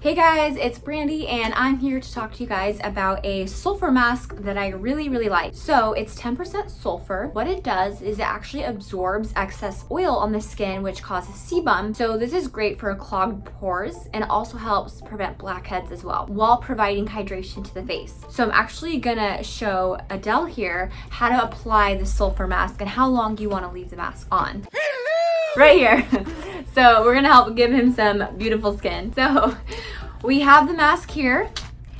Hey guys, it's Brandi and I'm here to talk to you guys about a sulfur mask that I really like. So it's 10% sulfur. What it does is it actually absorbs excess oil on the skin, which causes sebum. So this is great for clogged pores and also helps prevent blackheads as well, while providing hydration to the face. So I'm actually gonna show Adele here how to apply the sulfur mask and how long you want to leave the mask on. Right here. So we're gonna help give him some beautiful skin. So we have the mask here.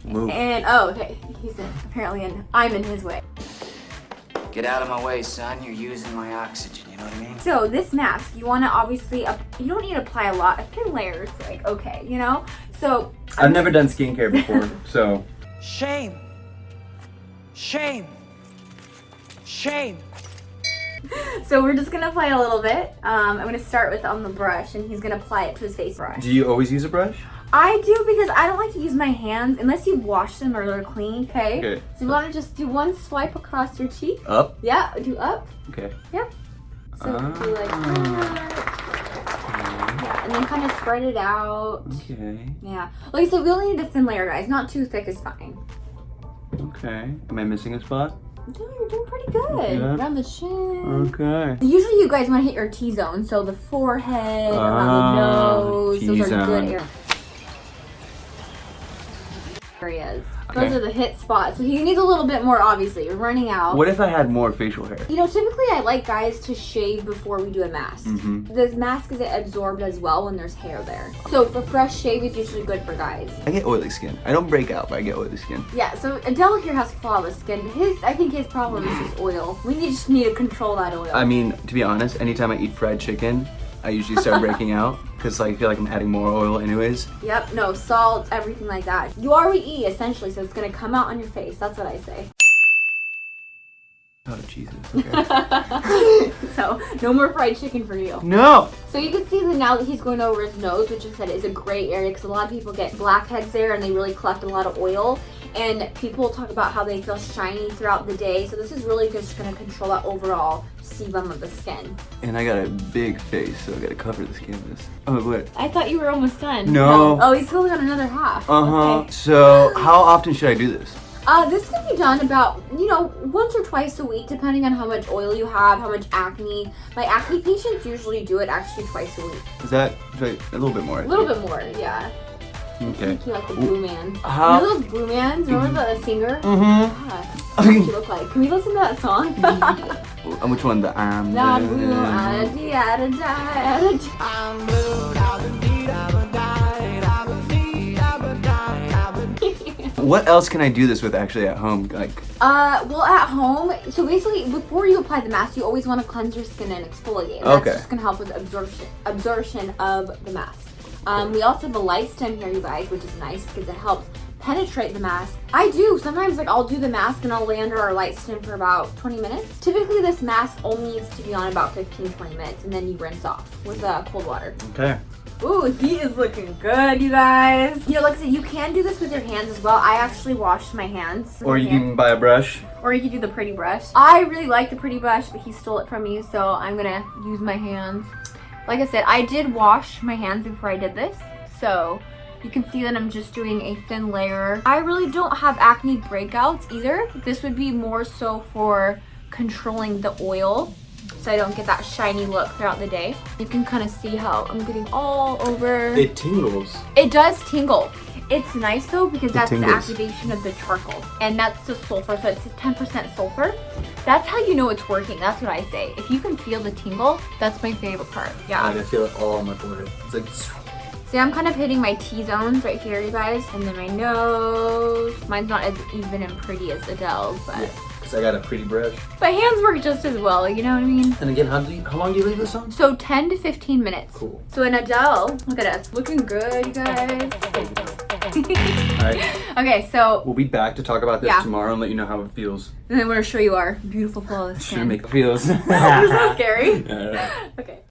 Move. And oh, okay, he's I'm in his way. Get out of my way, son. You're using my oxygen, you know what I mean? So this mask, you want to obviously, you don't need to apply a lot. A thin layer, it's like, okay, you know? So I've never done skincare before, so. Shame. Shame. Shame. So we're just gonna apply a little bit. I'm gonna start with on the brush and he's gonna apply it to his face brush. Do you always use a brush? I do, because I don't like to use my hands unless you wash them or they're clean, okay? Okay. So you wanna just do one swipe across your cheek. Up? Yeah, do up. Okay. Yep. So do like that. Yeah, and then kind of spread it out. Okay. Yeah. Like, so we only need a thin layer, guys. Not too thick is fine. Okay. Am I missing a spot? Dude, you're doing pretty good. Yeah. Around the chin. Okay. Usually you guys want to hit your T-zone, so the forehead, around the nose, those are good areas. Okay. Those are the hit spots. So he needs a little bit more, obviously. We're running out. What if I had more facial hair? You know, typically I like guys to shave before we do a mask. This mask is absorbed as well when there's hair there. So for fresh shave is usually good for guys. I get oily skin. I don't break out, but I get oily skin. Yeah, so Adele here has flawless skin. I think his problem is just oil. We just need to control that oil. I mean, to be honest, anytime I eat fried chicken, I usually start breaking out because I feel like I'm adding more oil anyways. Yep, no, salt, everything like that. You already eat, essentially, so it's gonna come out on your face. That's what I say. Oh, Jesus. Okay. So, no more fried chicken for you. No! So you can see that now that he's going over his nose, which I said is a gray area, because a lot of people get blackheads there and they really collect a lot of oil. And people talk about how they feel shiny throughout the day. So this is really just gonna control that overall sebum of the skin. And I got a big face, so I gotta cover this canvas. Oh, what? I thought you were almost done. No. Oh, he's still got another half. Uh-huh. Okay. So, how often should I do this? This can be done about, once or twice a week, depending on how much oil you have, how much acne. My acne patients usually do it actually twice a week. Is that like, a little bit more? A little bit more, yeah. Okay. You like the Blue Man. How? You know those Blue Mans? Remember the singer? Mm-hmm. Yeah. What does she look like? Can we listen to that song? Which one? The I'm blue, I'm blue, What else can I do this with actually at home? Like, well, at home, so basically before you apply the mask, you always want to cleanse your skin and exfoliate. And okay. That's just gonna help with absorption of the mask. We also have a light stem here, you guys, which is nice because it helps penetrate the mask. I do sometimes, like, I'll do the mask and I'll lay under our light stem for about 20 minutes. Typically this mask only needs to be on about 15-20 minutes, and then you rinse off with cold water. okay. Ooh, he is looking good, you guys. You know, like I said, you can do this with your hands as well. I actually washed my hands. Or you can buy a brush. Or you could do the pretty brush. I really like the pretty brush, but he stole it from me, so I'm gonna use my hands. Like I said, I did wash my hands before I did this, so you can see that I'm just doing a thin layer. I really don't have acne breakouts either. This would be more so for controlling the oil, so I don't get that shiny look throughout the day. You can kind of see how I'm getting all over. It tingles. It does tingle. It's nice though, because that's the tingles. activation of the charcoal, and that's the sulfur, so it's 10% sulfur. That's how you know it's working. That's what I say. If you can feel the tingle, that's my favorite part. Yeah. I feel it all on my forehead. It's like. See, I'm kind of hitting my T-zones right here, you guys, and then my nose. Mine's not as even and pretty as Adele's, but. Yeah, because I got a pretty brush. My hands work just as well, you know what I mean? And again, how long do you leave this on? So 10 to 15 minutes. Cool. So in Adele, look at us, looking good, you guys. Alright. Okay, so We'll be back to talk about this tomorrow and let you know how it feels. and then we're gonna show you our beautiful flawless skin. Should make it feels. It's so scary. Yeah. Okay.